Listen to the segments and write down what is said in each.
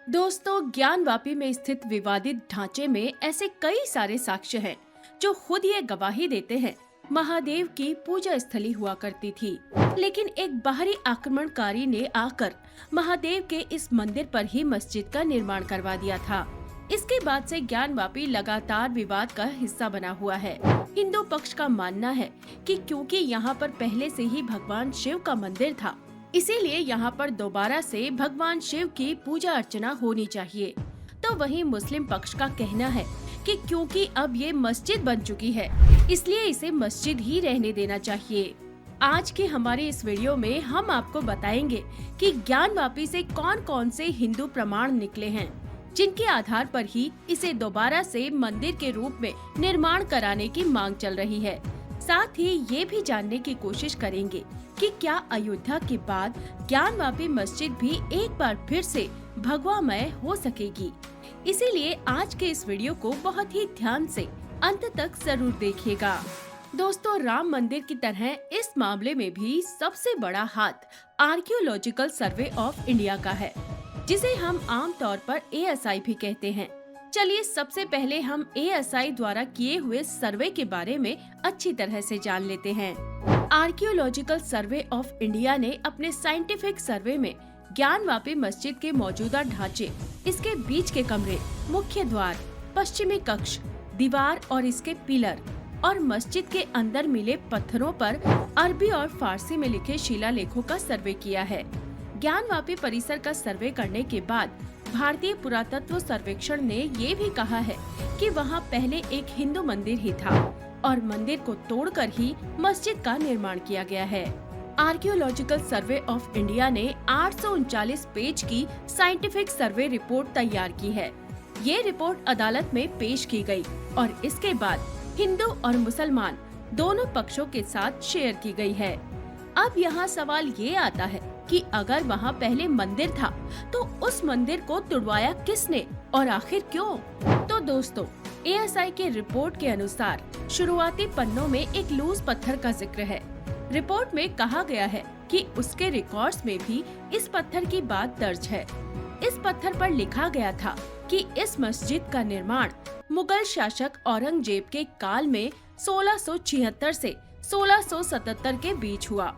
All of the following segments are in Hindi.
दोस्तों, ज्ञानवापी में स्थित विवादित ढांचे में ऐसे कई सारे साक्ष्य हैं जो खुद ये गवाही देते हैं महादेव की पूजा स्थली हुआ करती थी। लेकिन एक बाहरी आक्रमणकारी ने आकर महादेव के इस मंदिर पर ही मस्जिद का निर्माण करवा दिया था। इसके बाद से ज्ञानवापी लगातार विवाद का हिस्सा बना हुआ है। हिंदू पक्ष का मानना है कि क्योंकि यहाँ पर पहले से ही भगवान शिव का मंदिर था, इसीलिए यहाँ पर दोबारा से भगवान शिव की पूजा अर्चना होनी चाहिए। तो वहीं मुस्लिम पक्ष का कहना है कि क्योंकि अब ये मस्जिद बन चुकी है, इसलिए इसे मस्जिद ही रहने देना चाहिए। आज के हमारे इस वीडियो में हम आपको बताएंगे कि ज्ञानवापी से कौन कौन से हिंदू प्रमाण निकले हैं, जिनके आधार पर ही इसे दोबारा से मंदिर के रूप में निर्माण कराने की मांग चल रही है। साथ ही ये भी जानने की कोशिश करेंगे कि क्या अयोध्या के बाद ज्ञानवापी मस्जिद भी एक बार फिर से भगवामय हो सकेगी। इसीलिए आज के इस वीडियो को बहुत ही ध्यान से अंत तक जरूर देखिएगा। दोस्तों, राम मंदिर की तरह इस मामले में भी सबसे बड़ा हाथ आर्कियोलॉजिकल सर्वे ऑफ इंडिया का है, जिसे हम आम तौर पर ASI भी कहते हैं। चलिए सबसे पहले हम ASI द्वारा किए हुए सर्वे के बारे में अच्छी तरह से जान लेते हैं। आर्कियोलॉजिकल सर्वे ऑफ इंडिया ने अपने साइंटिफिक सर्वे में ज्ञानवापी मस्जिद के मौजूदा ढांचे, इसके बीच के कमरे, मुख्य द्वार, पश्चिमी कक्ष, दीवार और इसके पिलर और मस्जिद के अंदर मिले पत्थरों पर अरबी और फारसी में लिखे शिलालेखों का सर्वे किया है। ज्ञानवापी परिसर का सर्वे करने के बाद भारतीय पुरातत्व सर्वेक्षण ने ये भी कहा है कि वहाँ पहले एक हिंदू मंदिर ही था और मंदिर को तोड़कर ही मस्जिद का निर्माण किया गया है। आर्कियोलॉजिकल सर्वे ऑफ इंडिया ने 839 पेज की साइंटिफिक सर्वे रिपोर्ट तैयार की है। ये रिपोर्ट अदालत में पेश की गई और इसके बाद हिंदू और मुसलमान दोनों पक्षों के साथ शेयर की गई है। अब यहाँ सवाल ये आता है कि अगर वहाँ पहले मंदिर था तो उस मंदिर को तुड़वाया किसने और आखिर क्यों? तो दोस्तों, ASI के रिपोर्ट के अनुसार शुरुआती पन्नों में एक लूज पत्थर का जिक्र है। रिपोर्ट में कहा गया है कि उसके रिकॉर्ड्स में भी इस पत्थर की बात दर्ज है। इस पत्थर पर लिखा गया था कि इस मस्जिद का निर्माण मुगल शासक औरंगजेब के काल में 1676 से 1677 के बीच हुआ।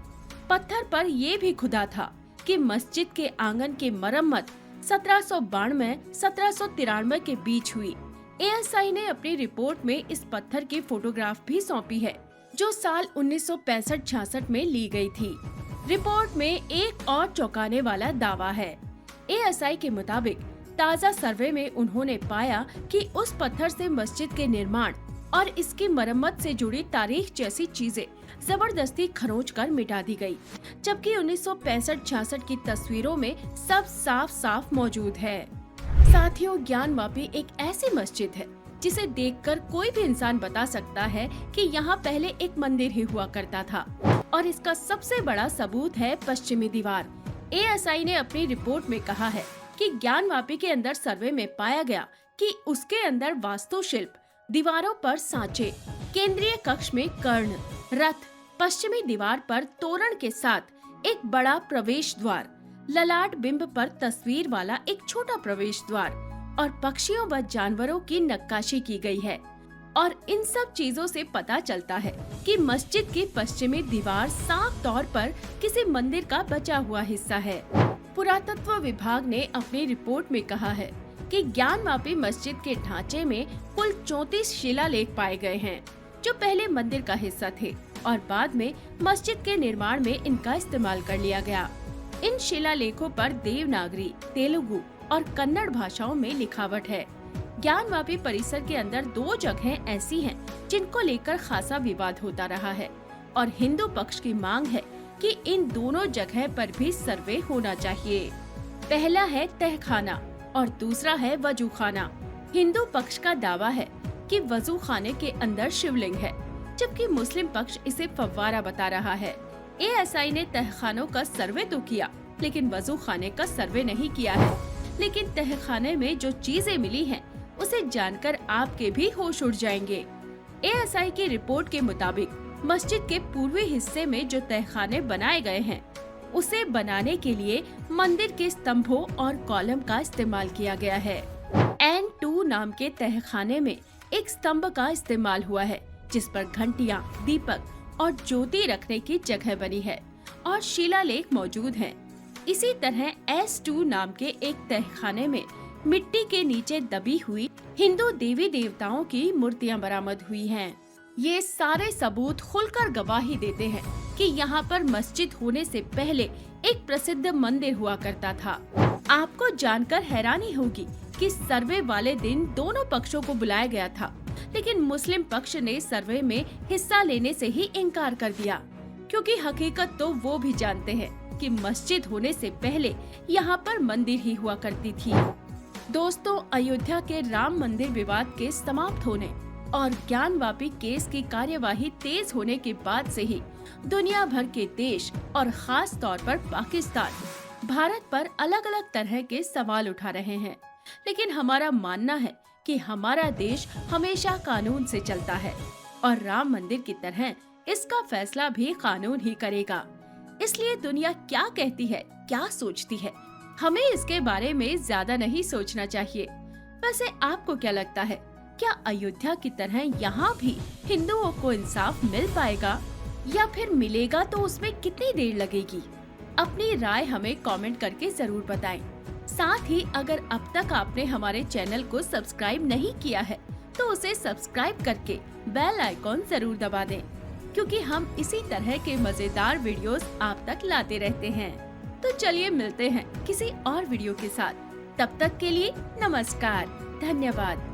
पत्थर पर ये भी खुदा था कि मस्जिद के आंगन की मरम्मत 1792-1793 के बीच हुई। ASI ने अपनी रिपोर्ट में इस पत्थर की फोटोग्राफ भी सौंपी है, जो साल 1965-66 में ली गई थी। रिपोर्ट में एक और चौंकाने वाला दावा है। ASI के मुताबिक ताज़ा सर्वे में उन्होंने पाया कि उस पत्थर से मस्जिद के निर्माण और इसकी मरम्मत से जुड़ी तारीख जैसी चीजें जबरदस्ती खरोंच कर मिटा दी गई, जबकि 1965-66 की तस्वीरों में सब साफ साफ मौजूद है। साथियों, ज्ञानवापी एक ऐसी मस्जिद है जिसे देखकर कोई भी इंसान बता सकता है कि यहाँ पहले एक मंदिर ही हुआ करता था, और इसका सबसे बड़ा सबूत है पश्चिमी दीवार। ASI ने अपनी रिपोर्ट में कहा है कि ज्ञानवापी के अंदर सर्वे में पाया गया कि उसके अंदर वास्तुशिल्प, दीवारों पर सांचे, केंद्रीय कक्ष में कर्ण, रथ, पश्चिमी दीवार पर तोरण के साथ एक बड़ा प्रवेश द्वार, ललाट बिंब पर तस्वीर वाला एक छोटा प्रवेश द्वार और पक्षियों व जानवरों की नक्काशी की गई है। और इन सब चीजों से पता चलता है कि मस्जिद की पश्चिमी दीवार साफ तौर पर किसी मंदिर का बचा हुआ हिस्सा है। पुरातत्व विभाग ने अपनी रिपोर्ट में कहा है कि ज्ञानवापी मस्जिद के ढांचे में कुल 34 शिलालेख पाए गए हैं, जो पहले मंदिर का हिस्सा थे और बाद में मस्जिद के निर्माण में इनका इस्तेमाल कर लिया गया। इन शिलालेखों पर देवनागरी, तेलुगु और कन्नड़ भाषाओं में लिखावट है। ज्ञानवापी परिसर के अंदर 2 जगहें ऐसी हैं जिनको लेकर खासा विवाद होता रहा है और हिंदू पक्ष की मांग है कि इन दोनों जगह पर भी सर्वे होना चाहिए। पहला है तहखाना और दूसरा है वजू खाना। हिंदू पक्ष का दावा है कि वजू खाने के अंदर शिवलिंग है, जबकि मुस्लिम पक्ष इसे फव्वारा बता रहा है। ASI ने तहखानों का सर्वे तो किया, लेकिन वजू खाने का सर्वे नहीं किया है। लेकिन तहखाने में जो चीजें मिली हैं, उसे जानकर आपके भी होश उड़ जाएंगे। ASI की रिपोर्ट के मुताबिक मस्जिद के पूर्वी हिस्से में जो तहखाने बनाए गए हैं, उसे बनाने के लिए मंदिर के स्तंभों और कॉलम का इस्तेमाल किया गया है। N2 नाम के तहखाने में एक स्तंभ का इस्तेमाल हुआ है जिस पर घंटियां, दीपक और ज्योति रखने की जगह बनी है और शिलालेख मौजूद हैं। इसी तरह S2 नाम के एक तहखाने में मिट्टी के नीचे दबी हुई हिंदू देवी देवताओं की मूर्तियां बरामद हुई हैं। ये सारे सबूत खुलकर गवाही देते हैं कि यहाँ पर मस्जिद होने से पहले एक प्रसिद्ध मंदिर हुआ करता था। आपको जानकर हैरानी होगी कि सर्वे वाले दिन दोनों पक्षों को बुलाया गया था, लेकिन मुस्लिम पक्ष ने सर्वे में हिस्सा लेने से ही इनकार कर दिया, क्योंकि हकीकत तो वो भी जानते हैं कि मस्जिद होने से पहले यहाँ पर मंदिर ही हुआ करती थी। दोस्तों, अयोध्या के राम मंदिर विवाद के समाप्त होने और ज्ञानवापी केस की कार्यवाही तेज होने के बाद से ही दुनिया भर के देश और खास तौर पर पाकिस्तान भारत पर अलग अलग तरह के सवाल उठा रहे हैं, लेकिन हमारा मानना है कि हमारा देश हमेशा कानून से चलता है और राम मंदिर की तरह इसका फैसला भी कानून ही करेगा। इसलिए दुनिया क्या कहती है, क्या सोचती है, हमें इसके बारे में ज्यादा नहीं सोचना चाहिए। वैसे आपको क्या लगता है, क्या अयोध्या की तरह यहाँ भी हिंदुओं को इंसाफ मिल पाएगा या फिर मिलेगा तो उसमें कितनी देर लगेगी? अपनी राय हमें कमेंट करके जरूर बताएं। साथ ही अगर अब तक आपने हमारे चैनल को सब्सक्राइब नहीं किया है तो उसे सब्सक्राइब करके बेल आइकॉन जरूर दबा दें, क्योंकि हम इसी तरह के मजेदार वीडियोस आप तक लाते रहते हैं। तो चलिए मिलते हैं किसी और वीडियो के साथ। तब तक के लिए नमस्कार, धन्यवाद।